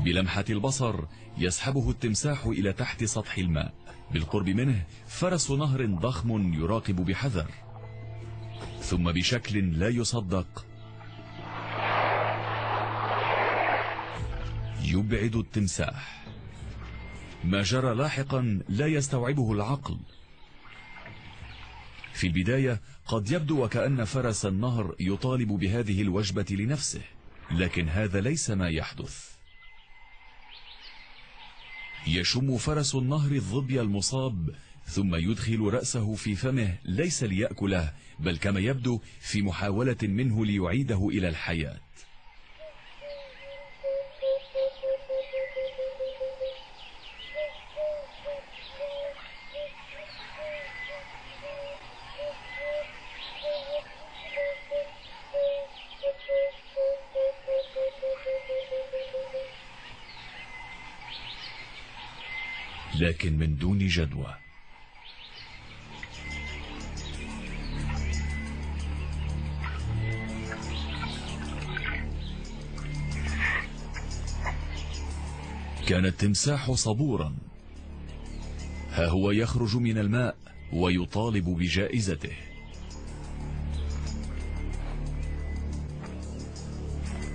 بلمحة البصر يسحبه التمساح إلى تحت سطح الماء. بالقرب منه فرس نهر ضخم يراقب بحذر، ثم بشكل لا يصدق يبعد التمساح. ما جرى لاحقا لا يستوعبه العقل. في البداية قد يبدو وكأن فرس النهر يطالب بهذه الوجبة لنفسه، لكن هذا ليس ما يحدث. يشم فرس النهر الظبي المصاب ثم يدخل رأسه في فمه، ليس ليأكله بل كما يبدو في محاولة منه ليعيده إلى الحياة. لكن من دون جدوى. كان التمساح صبورا، ها هو يخرج من الماء ويطالب بجائزته.